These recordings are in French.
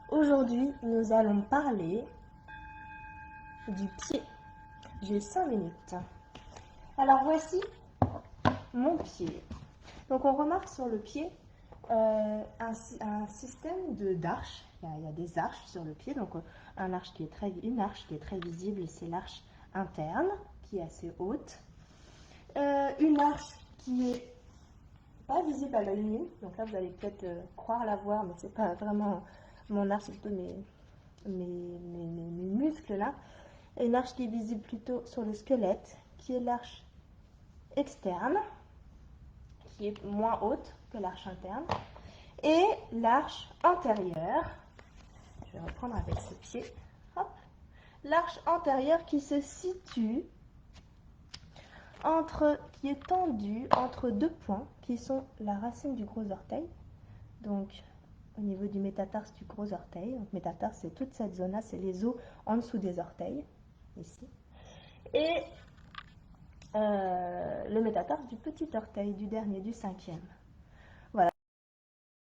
Aujourd'hui, nous allons parler du pied. J'ai 5 minutes. Alors voici mon pied. Donc on remarque sur le pied un système d'arches. Il y a des arches sur le pied. Donc une arche qui est très visible, c'est l'arche interne qui est assez haute. Une arche qui est pas visible à l'œil nu. Donc là vous allez peut-être croire la voir, mais c'est pas vraiment mon arche, c'est plutôt mes muscles là. Une arche qui est visible plutôt sur le squelette, qui est l'arche externe, qui est moins haute que l'arche interne, et l'arche antérieure. Je vais reprendre avec ce pied. Hop. L'arche antérieure qui se situe qui est tendue entre deux points qui sont la racine du gros orteil, donc au niveau du métatarse du gros orteil. Donc métatarse, c'est toute cette zone-là, c'est les os en dessous des orteils, ici. Et le métatarse du petit orteil, du dernier, du cinquième. Voilà.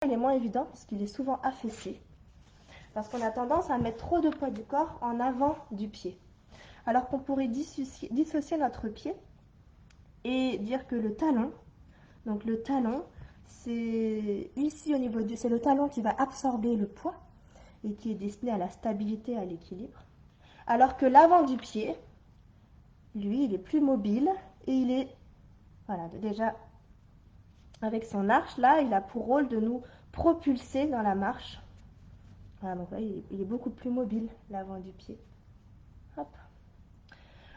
Il est moins évident parce qu'il est souvent affaissé, parce qu'on a tendance à mettre trop de poids du corps en avant du pied. Alors qu'on pourrait dissocier notre pied et dire que le talon, donc le talon, c'est ici au niveau c'est le talon qui va absorber le poids et qui est destiné à la stabilité, à l'équilibre. Alors que l'avant du pied, lui, il est plus mobile et il est, voilà, déjà avec son arche là, il a pour rôle de nous propulser dans la marche. Voilà, donc là, il est beaucoup plus mobile, l'avant du pied. Hop.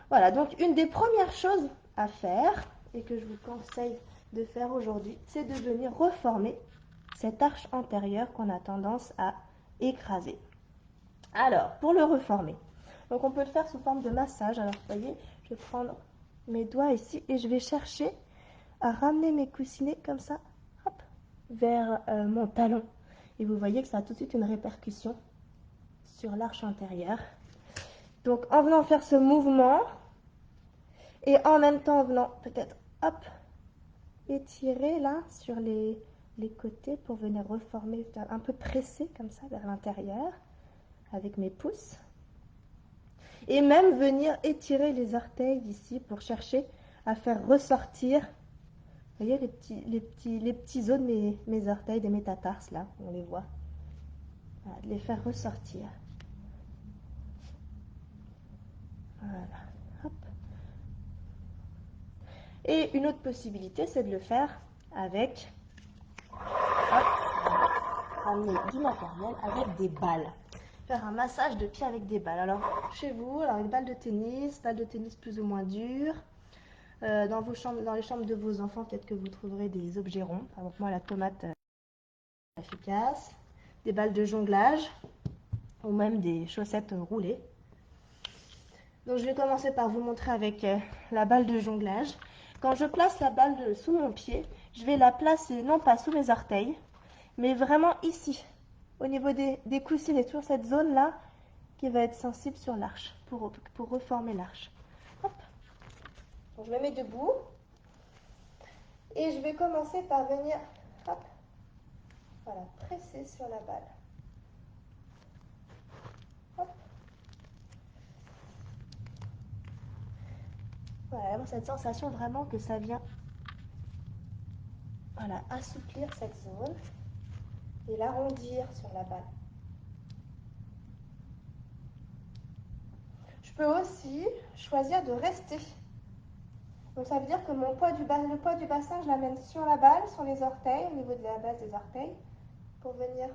Voilà, donc une des premières choses à faire, et que je vous conseille de faire aujourd'hui, c'est de venir reformer cette arche antérieure qu'on a tendance à écraser. Alors, pour le reformer, donc on peut le faire sous forme de massage. Alors, vous voyez, je vais prendre mes doigts ici et je vais chercher à ramener mes coussinets comme ça, hop, vers mon talon. Et vous voyez que ça a tout de suite une répercussion sur l'arche antérieure. Donc, en venant faire ce mouvement, et en même temps en venant peut-être, hop, étirer là sur les côtés pour venir reformer, un peu presser comme ça vers l'intérieur avec mes pouces. Et même venir étirer les orteils d'ici pour chercher à faire ressortir, vous voyez les petits os de mes orteils, des métatarses là, on les voit. Voilà, de les faire ressortir. Voilà. Hop. Et une autre possibilité, c'est de le faire avec, hop, ramener du matériel avec des balles. Faire un massage de pied avec des balles. Alors, chez vous, alors une balle de tennis plus ou moins dure. Dans les chambres de vos enfants, peut-être que vous trouverez des objets ronds. Par exemple, moi, la tomate efficace. Des balles de jonglage ou même des chaussettes roulées. Donc, je vais commencer par vous montrer avec la balle de jonglage. Quand je place la balle sous mon pied, je vais la placer non pas sous mes orteils, mais vraiment ici, au niveau des coussinets, sur cette zone-là qui va être sensible sur l'arche, pour reformer l'arche. Hop. Donc, je me mets debout et je vais commencer par venir, hop, voilà, presser sur la balle. Hop. Voilà, cette sensation vraiment que ça vient, voilà, assouplir cette zone et l'arrondir sur la balle. Je peux aussi choisir de rester. Donc ça veut dire que le poids du bassin, je l'amène sur la balle, sur les orteils, au niveau de la base des orteils, pour venir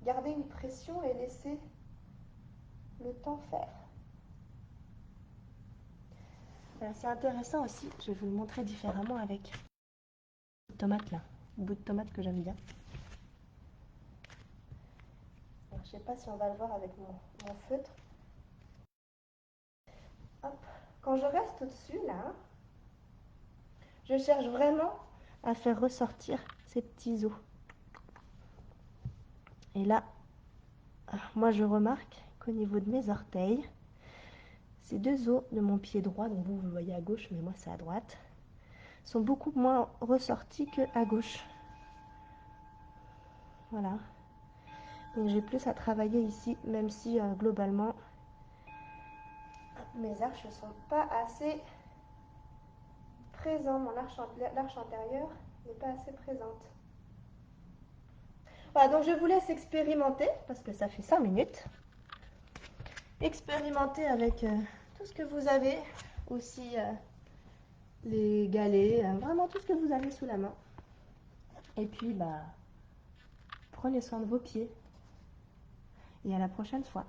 garder une pression et laisser le temps faire. Voilà, c'est intéressant aussi, je vais vous le montrer différemment avec une tomate là, un bout de tomate que j'aime bien. Alors, je ne sais pas si on va le voir avec mon feutre. Hop. Quand je reste au-dessus là, je cherche vraiment à faire ressortir ces petits os. Et là, moi je remarque qu'au niveau de mes orteils, ces deux os de mon pied droit, donc vous le voyez à gauche, mais moi c'est à droite, sont beaucoup moins ressortis qu'à gauche. Voilà. Donc j'ai plus à travailler ici, même si globalement mes arches ne sont pas assez présentes. L'arche antérieure n'est pas assez présente. Voilà, donc je vous laisse expérimenter, parce que ça fait 5 minutes. Expérimenter avec tout ce que vous avez, aussi les galets, vraiment tout ce que vous avez sous la main. Et puis, prenez soin de vos pieds. Et à la prochaine fois.